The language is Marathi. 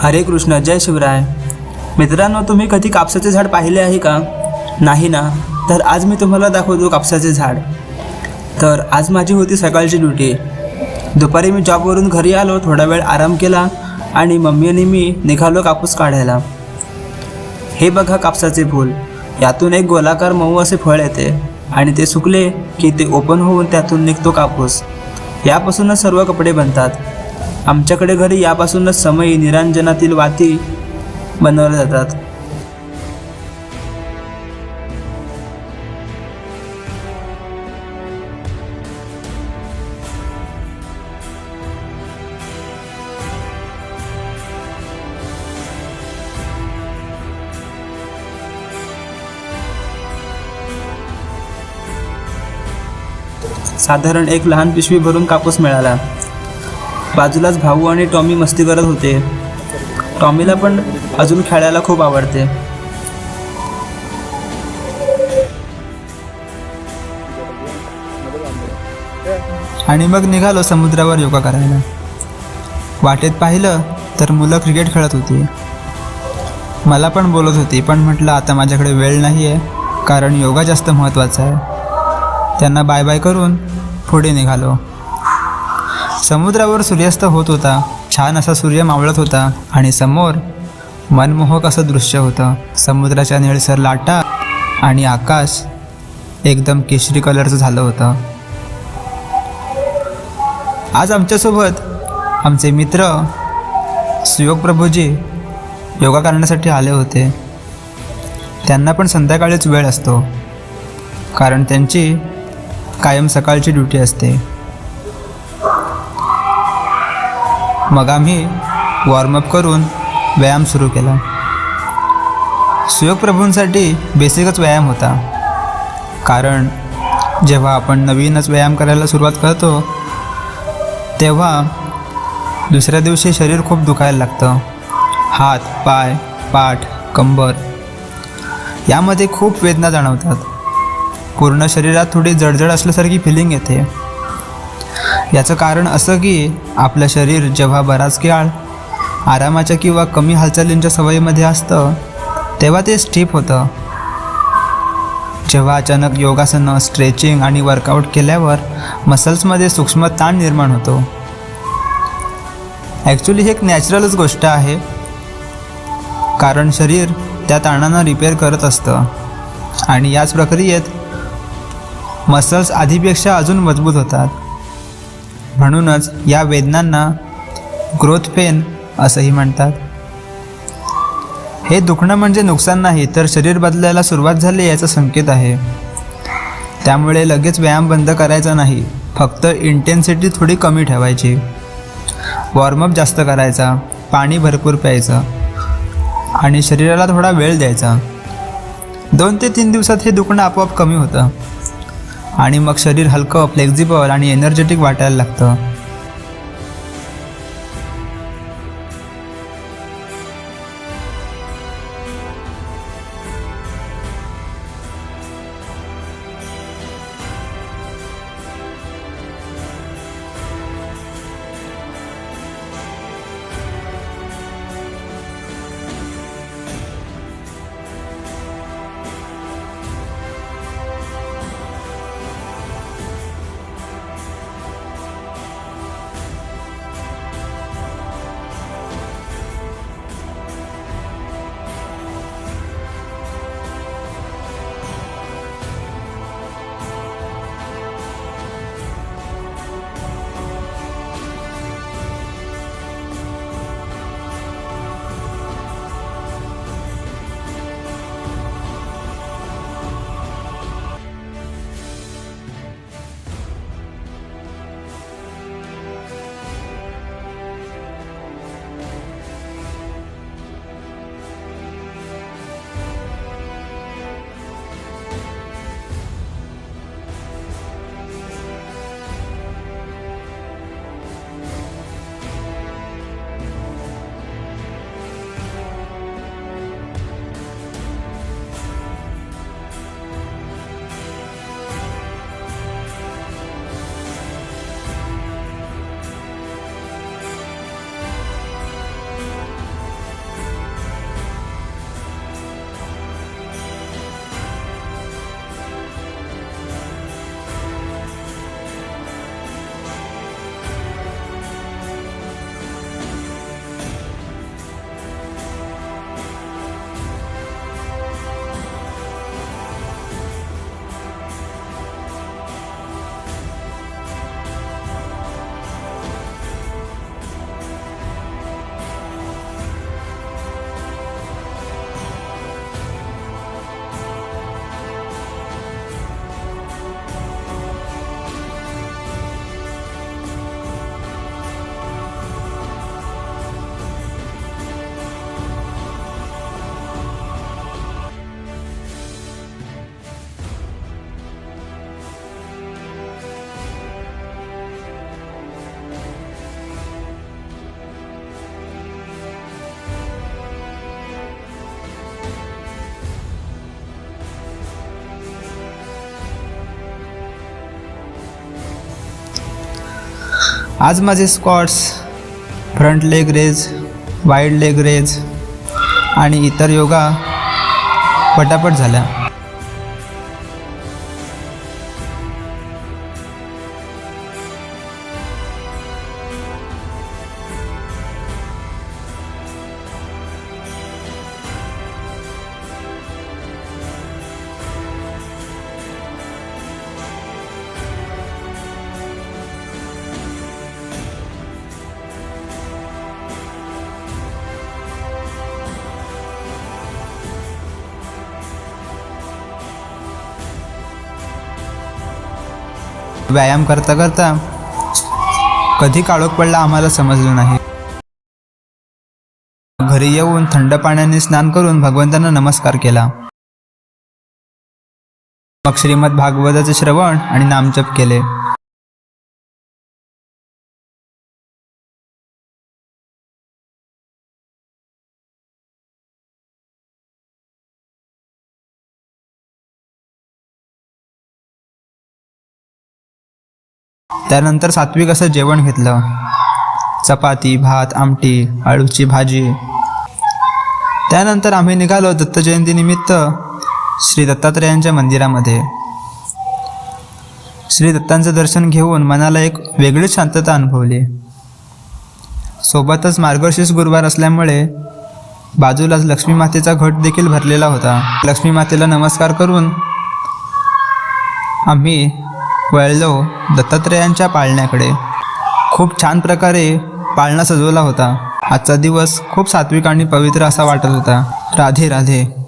हरे कृष्ण, जय शिवराय. मित्रांनो, तुम्ही कधी कापसाचे झाड पाहिले आहे का? नाही ना? तर आज मी तुम्हाला दाखवतो कापसाचे झाड. तर आज माझी होती सकाळची ड्युटी. दुपारी मी जॉबवरून घरी आलो, थोडा वेळ आराम केला आणि मम्मी आणि मी निघालो कापूस काढायला. हे बघा कापसाचे फूल. यातून एक गोलाकार मऊ असे फळ येते आणि ते सुकले की ते ओपन होऊन त्यातून निघतो कापूस. यापासूनच सर्व कपडे बनतात. आमच्याकडे घरी यापासूनच समई, निरांजनातील वाती बनवल्या जातात. साधारण एक लहान पिशवी भरून कापूस मिळाला. बाजूलाच भाऊ आणि टॉमी मस्ती करत होते. टॉमीला पण अजून खेळायला खूप आवडते. आणि मग निघालो समुद्रावर योगा करायला. वाटेत पाहिलं तर मुलं क्रिकेट खेळत होती. मला पण बोलत होती, पण म्हटलं आता माझ्याकडे वेळ नाही आहे, कारण योगा जास्त महत्त्वाचा आहे. त्यांना बाय बाय करून पुढे निघालो. समुद्रावर सूर्यास्त होत होता. छान असा सूर्य मावळत होता आणि समोर मनमोहक असं दृश्य होतं. समुद्राच्या निळसर लाटा आणि आकाश एकदम केशरी कलरचं झालं होतं. आज आमच्यासोबत आमचे मित्र सुयोग प्रभूजी योगा करण्यासाठी आले होते. त्यांना पण संध्याकाळीच वेळ असतो, कारण त्यांची कायम सकाळची ड्युटी असते. मग आम्ही वॉर्मअप करून व्यायाम सुरू केला. सुयोग प्रभूंसाठी बेसिकच व्यायाम होता, कारण जेव्हा आपण नवीनच व्यायाम करायला सुरुवात करतो तेव्हा दुसऱ्या दिवशी शरीर खूप दुखायला लागतं. हात, पाय, पाठ, कंबर यामध्ये खूप वेदना जाणवतात. पूर्ण शरीरात थोडी जडजड असल्यासारखी फिलिंग येते. याचं कारण असं की आपलं शरीर जेव्हा बराच काळ आरामाच्या किंवा कमी हालचालींच्या सवयीमध्ये असतं तेव्हा ते स्टिफ होतं. जेव्हा अचानक योगासनं, स्ट्रेचिंग आणि वर्कआउट केल्यावर मसल्समध्ये सूक्ष्म ताण निर्माण होतो. ॲक्च्युली ही एक नॅचरलच गोष्ट आहे, कारण शरीर त्या ताणांना रिपेअर करत असतं आणि याच प्रक्रियेत मसल्स आधीपेक्षा अजून मजबूत होतात. म्हणूनच या वेदनांना ग्रोथ पेन असंही म्हणतात. हे दुखणं म्हणजे नुकसान नाही, तर शरीर बदलायला सुरुवात झाली याचा संकेत आहे. त्यामुळे लगेच व्यायाम बंद करायचा नाही, फक्त इंटेन्सिटी थोडी कमी ठेवायची. वॉर्मअप जास्त करायचा, पाणी भरपूर प्यायचं आणि शरीराला थोडा वेळ द्यायचा. 2 ते 3 दिवसात हे दुखणं आपोआप कमी होतं आणि मग शरीर हलकं, फ्लेक्झिबल आणि एनर्जेटिक वाटायला लागतं. आज माझे squats, front leg raise, wide leg raise आणि इतर योगा पटापट झाल्या. व्यायाम करता करता कधी काळोख पडला आम्हाला समजलं नाही. घरी येऊन थंड पाण्याने स्नान करून भगवंतांना नमस्कार केला. मग श्रीमद भागवताचे श्रवण आणि नामजप केले. त्यानंतर सात्विक असं जेवण घेतलं. चपाती, भात, आमटी, आळूची भाजी. त्यानंतर आम्ही निघालो दत्त जयंतीनिमित्त श्री दत्तात्रेयांच्या मंदिरामध्ये. श्री दत्तांचं दर्शन घेऊन मनाला एक वेगळीच शांतता अनुभवली. सोबतच मार्गशीर्ष गुरुवार असल्यामुळे बाजूलाच लक्ष्मी मातेचा घट देखील भरलेला होता. लक्ष्मी मातेला नमस्कार करून आम्ही वळलो दत्तात्रेयांच्या पाळण्याकडे. खूप छान प्रकारे पाळणा सजवला होता. आजचा दिवस खूप सात्विक आणि पवित्र असा वाटत होता. राधे राधे.